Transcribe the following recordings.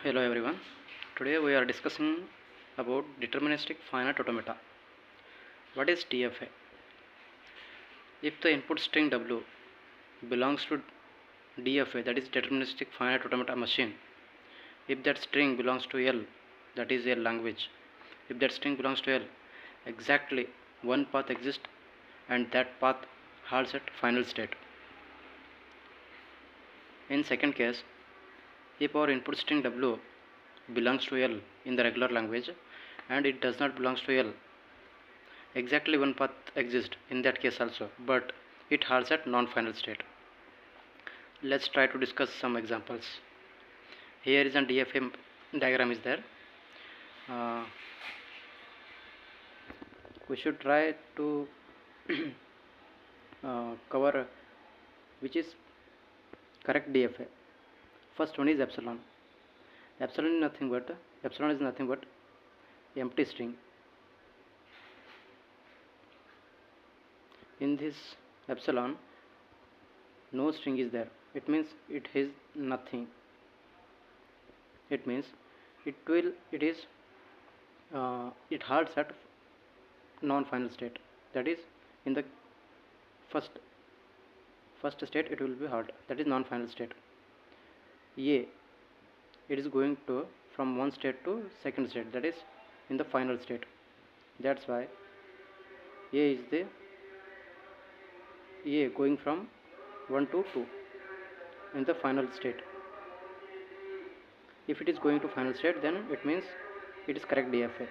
Hello everyone. Today we are discussing about deterministic finite automata. What is DFA? If the input string W belongs to DFA, that is deterministic finite automata machine, if that string belongs to L, that is a language, if that string belongs to L, exactly one path exists and that path halts at final state. In second case, if our input string W belongs to L in the regular language and it does not belongs to L, exactly one path exists in that case also, but it halts at non-final state. Let's try to discuss some examples. Here is an DFA diagram is there. We should try to cover which is correct DFA. First one is epsilon. Epsilon is nothing but empty string. In this epsilon, no string is there. It means it is nothing. It means it halts at non-final state. That is, in the first state it will be halt. That is non-final state. A, it is going to from one state to second state. That is in the final state. That's why A is the A going from 1 to 2 in the final state. If it is going to final state, then it means it is correct DFA.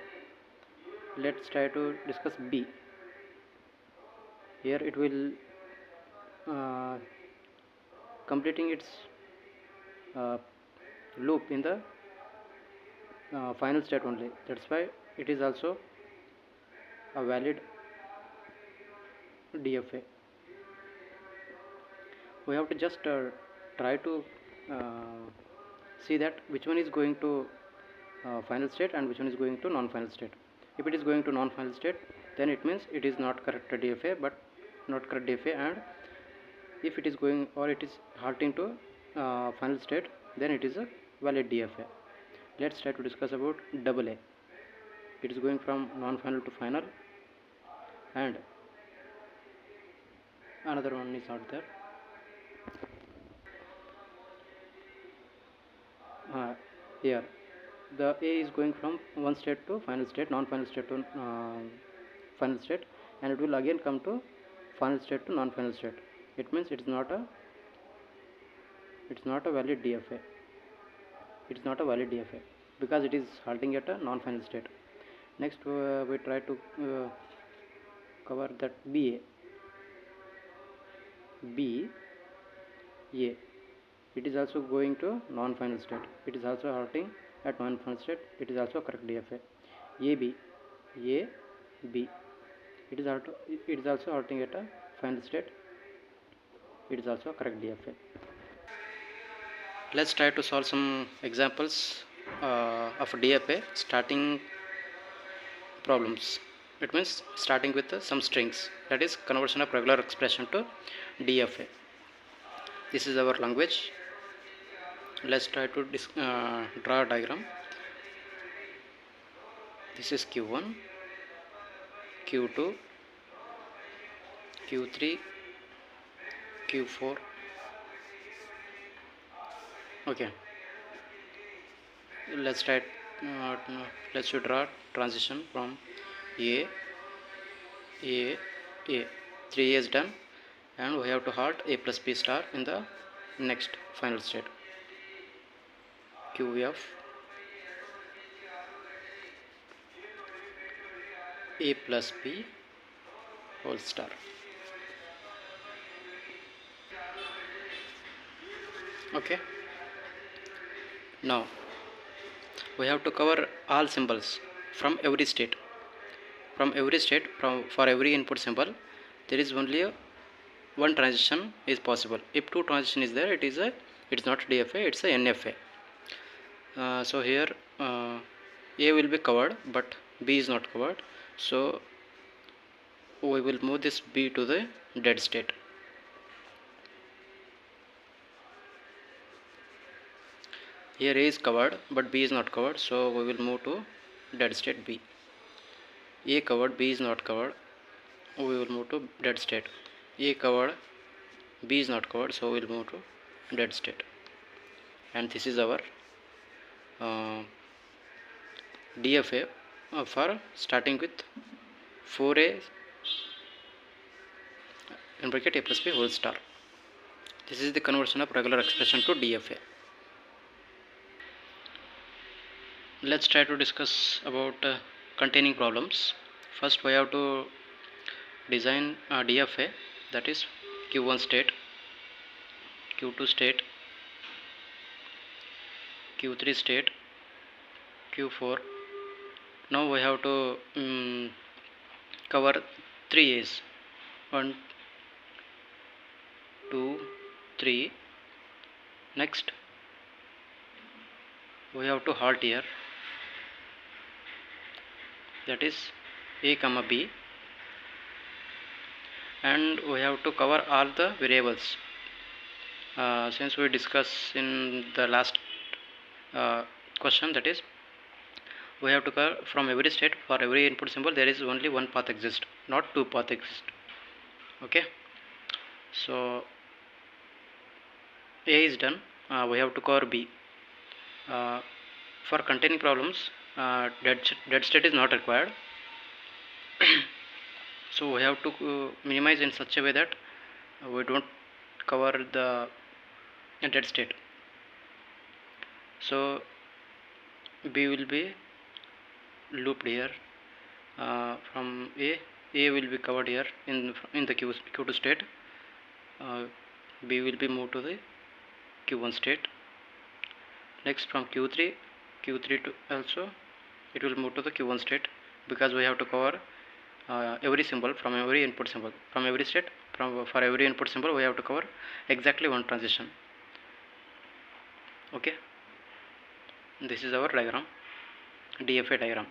Let's try to discuss B. Here it will completing its loop in the final state only. That's why it is also a valid DFA. We have to just try to see that which one is going to final state and which one is going to non-final state. If it is going to non-final state, then it means it is not correct DFA, but not correct DFA. And if it is going or it is halting to final state, then it is a valid DFA. Let's try to discuss about AA. It is going from non-final to final, and another one is not there. Here the A is going from one state to final state, non-final state to final state, and it will again come to final state to non-final state. It means it's not a valid DFA. It's not a valid DFA because it is halting at a non-final state. Next we try to cover that BA. It is also going to non-final state. It is also halting at non-final state. It is also correct DFA. AB. It is also halting at a final state. It is also correct DFA. Let's try to solve some examples of DFA starting problems. It means starting with some strings. That is conversion of regular expression to DFA. This is our language. Let's try to draw a diagram. This is Q1, Q2, Q3, Q4. Okay. Let's try. Let's draw transition from A. 3 is done, and we have to halt A plus B star in the next final state. QF A plus B whole star. Okay. Now we have to cover all symbols from every state. For every input symbol, there is only one transition is possible. If two transition is there, it is not DFA, it's a NFA. So here A will be covered, but B is not covered. So we will move this B to the dead state. Here A is covered but B is not covered, so we will move to dead state B. A covered, B is not covered, we will move to dead state. A covered, B is not covered, so we will move to dead state. And this is our DFA for starting with 4A in bracket A plus B whole star. This is the conversion of regular expression to DFA. Let's try to discuss about containing problems. First we have to design a DFA, that is Q1 state, Q2 state, Q3 state, Q4. Now we have to cover 3 A's, 1, 2, 3. Next we have to halt here, that is A comma B, and we have to cover all the variables. Since we discussed in the last question, that is we have to cover from every state, for every input symbol there is only one path exist, not two path exist. Okay, so A is done. We have to cover B. For containing problems, dead state is not required. So we have to minimize in such a way that we don't cover the dead state. So B will be looped here from A will be covered here in the Q2 state. B will be moved to the Q1 state. Next from Q3 to also it will move to the Q1 state, because we have to cover every symbol from every input symbol, from every state, for every input symbol we have to cover exactly one transition. Okay, this is our diagram, DFA diagram.